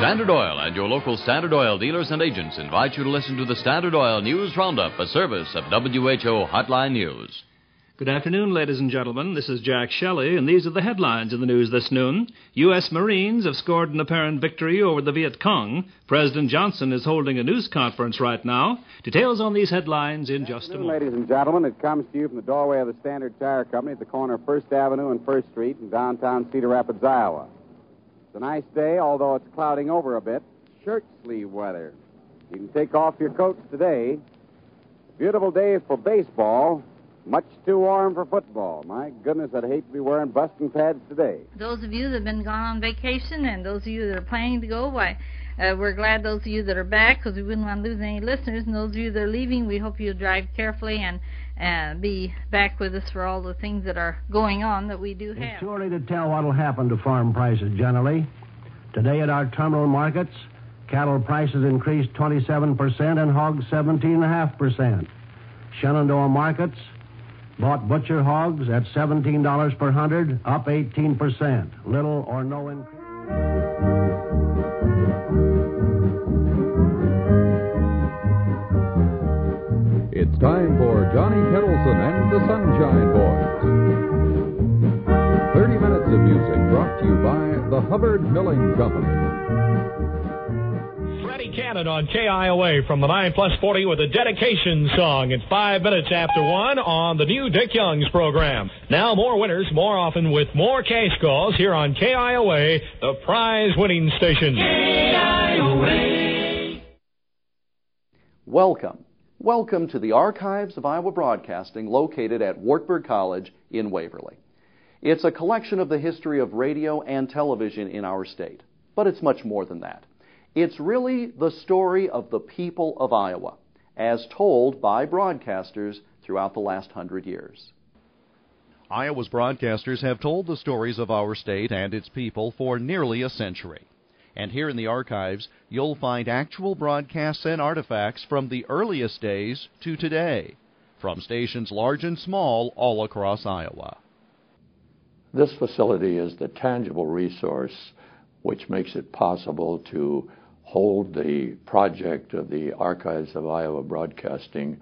Standard Oil and your local Standard Oil dealers and agents invite you to listen to the Standard Oil News Roundup, a service of WHO Hotline News. Good afternoon, ladies and gentlemen. This is Jack Shelley, and these are the headlines in the news this noon. U.S. Marines have scored an apparent victory over the Viet Cong. President Johnson is holding a news conference right now. Details on these headlines in just a moment. Ladies and gentlemen, it comes to you from the doorway of the Standard Tire Company at the corner of 1st Avenue and 1st Street in downtown Cedar Rapids, Iowa. It's a nice day, although it's clouding over a bit. Shirt sleeve weather. You can take off your coats today. Beautiful day for baseball. Much too warm for football. My goodness, I'd hate to be wearing busting pads today. Those of you that have been gone on vacation and those of you that are planning to go, we're glad those of you that are back because we wouldn't want to lose any listeners. And those of you that are leaving, we hope you'll drive carefully and be back with us for all the things that are going on that we do have. It's too early to tell what will happen to farm prices generally. Today at our terminal markets, cattle prices increased 27% and hogs 17.5%. Shenandoah markets bought butcher hogs at $17 per hundred, up 18%. Little or no increase. It's time for Johnny Kettleson and the Sunshine Boys. 30 minutes of music brought to you by the Hubbard Milling Company. Cannon on KIOA from the 9+40 with a dedication song. It's 5 minutes after 1 on the new Dick Young's program. Now more winners, more often with more cash calls here on KIOA, the prize-winning station. KIOA. Welcome to the Archives of Iowa Broadcasting located at Wartburg College in Waverly. It's a collection of the history of radio and television in our state, but it's much more than that. It's really the story of the people of Iowa, as told by broadcasters throughout the last 100 years. Iowa's broadcasters have told the stories of our state and its people for nearly a century. And here in the archives, you'll find actual broadcasts and artifacts from the earliest days to today, from stations large and small all across Iowa. This facility is the tangible resource which makes it possible to hold the project of the Archives of Iowa Broadcasting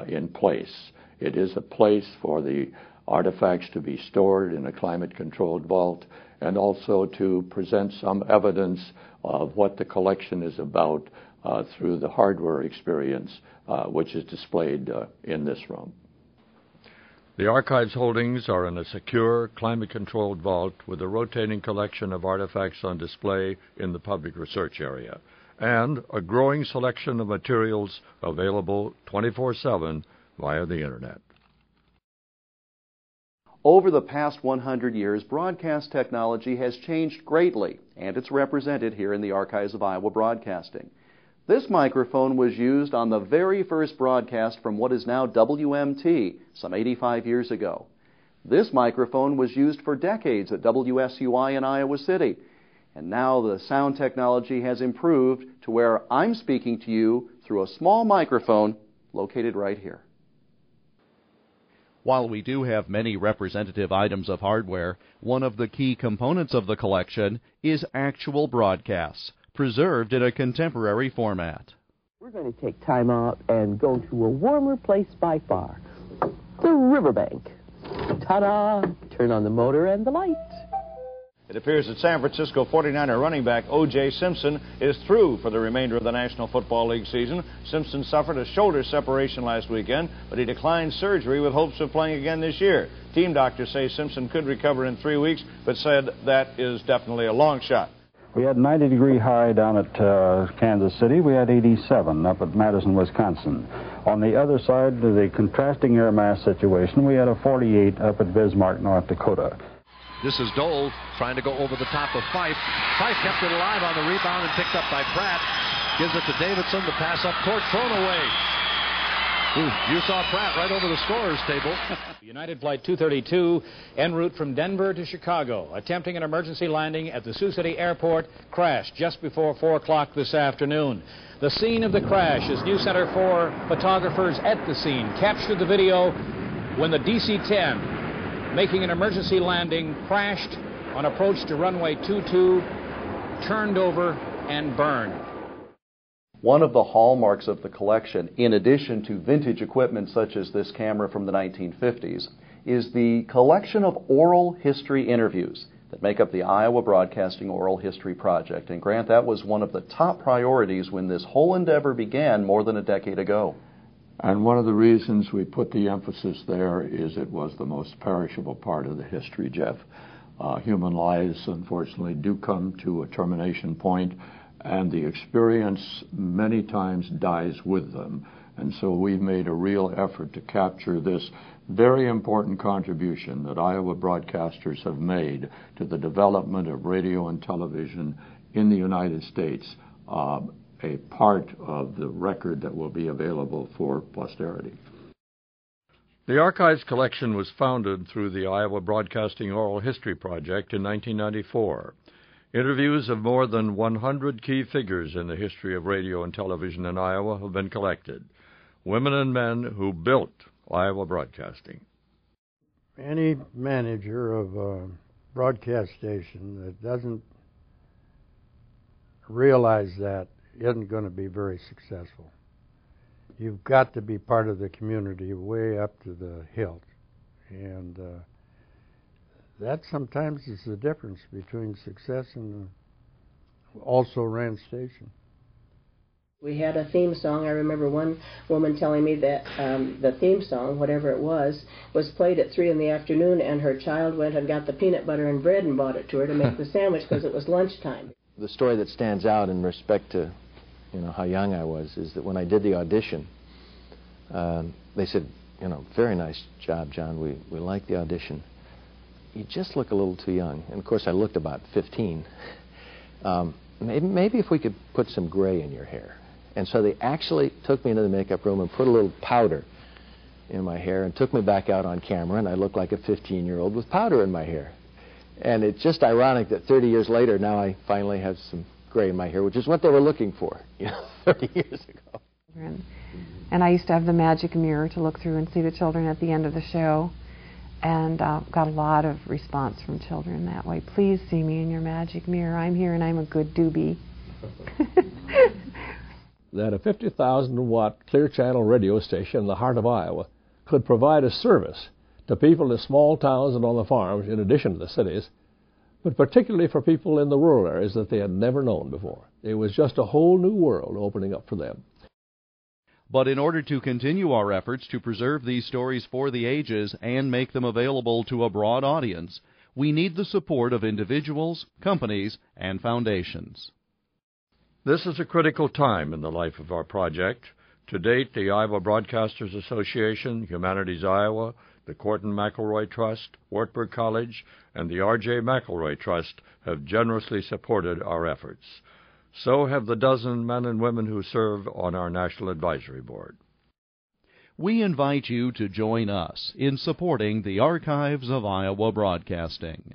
in place. It is a place for the artifacts to be stored in a climate-controlled vault and also to present some evidence of what the collection is about through the hardware experience, which is displayed in this room. The Archives holdings are in a secure, climate-controlled vault with a rotating collection of artifacts on display in the public research area, and a growing selection of materials available 24/7 via the Internet. Over the past 100 years, broadcast technology has changed greatly, and it's represented here in the Archives of Iowa Broadcasting. This microphone was used on the very first broadcast from what is now WMT, some 85 years ago. This microphone was used for decades at WSUI in Iowa City. And now the sound technology has improved to where I'm speaking to you through a small microphone located right here. While we do have many representative items of hardware, one of the key components of the collection is actual broadcasts, preserved in a contemporary format. We're going to take time out and go to a warmer place by far, the riverbank. Ta-da! Turn on the motor and the light. It appears that San Francisco 49er running back O.J. Simpson is through for the remainder of the National Football League season. Simpson suffered a shoulder separation last weekend, but he declined surgery with hopes of playing again this year. Team doctors say Simpson could recover in 3 weeks, but said that is definitely a long shot. We had 90-degree high down at Kansas City. We had 87 up at Madison, Wisconsin. On the other side, the contrasting air mass situation, we had a 48 up at Bismarck, North Dakota. This is Dole trying to go over the top of Fife. Fife kept it alive on the rebound and picked up by Pratt. Gives it to Davidson. The pass up court, thrown away. You saw Pratt right over the scorer's table. United Flight 232 en route from Denver to Chicago, attempting an emergency landing at the Sioux City Airport, crashed just before 4 o'clock this afternoon. The scene of the crash, as News Center 4 photographers at the scene captured the video when the DC-10, making an emergency landing, crashed on approach to runway 22, turned over, and burn. One of the hallmarks of the collection, in addition to vintage equipment such as this camera from the 1950s, is the collection of oral history interviews that make up the Iowa Broadcasting Oral History Project. And Grant, that was one of the top priorities when this whole endeavor began more than a decade ago. And one of the reasons we put the emphasis there is it was the most perishable part of the history, Jeff. Human lives, unfortunately, do come to a termination point, and the experience many times dies with them. And so we've made a real effort to capture this very important contribution that Iowa broadcasters have made to the development of radio and television in the United States, a part of the record that will be available for posterity. The Archives collection was founded through the Iowa Broadcasting Oral History Project in 1994. Interviews of more than 100 key figures in the history of radio and television in Iowa have been collected. Women and men who built Iowa broadcasting. Any manager of a broadcast station that doesn't realize that isn't going to be very successful. You've got to be part of the community way up to the hilt. And that sometimes is the difference between success and also ran station. We had a theme song. I remember one woman telling me that the theme song, whatever it was played at 3 in the afternoon, and her child went and got the peanut butter and bread and bought it to her to make the sandwich because it was lunchtime. The story that stands out in respect to, how young I was is that when I did the audition, they said, very nice job, John. We like the audition. You just look a little too young. And of course, I looked about 15. Maybe if we could put some gray in your hair. And so they actually took me into the makeup room and put a little powder in my hair and took me back out on camera, and I looked like a 15-year-old with powder in my hair. And it's just ironic that 30 years later, now I finally have some gray in my hair, which is what they were looking for 30 years ago. And I used to have the magic mirror to look through and see the children at the end of the show, and got a lot of response from children that way. Please see me in your magic mirror. I'm here and I'm a good doobie. That a 50,000-watt clear channel radio station in the heart of Iowa could provide a service to people in small towns and on the farms in addition to the cities, but particularly for people in the rural areas that they had never known before. It was just a whole new world opening up for them. But in order to continue our efforts to preserve these stories for the ages and make them available to a broad audience, we need the support of individuals, companies, and foundations. This is a critical time in the life of our project. To date, the Iowa Broadcasters Association, Humanities Iowa, the Corton McElroy Trust, Wartburg College, and the R.J. McElroy Trust have generously supported our efforts. So have the dozen men and women who serve on our National Advisory Board. We invite you to join us in supporting the Archives of Iowa Broadcasting.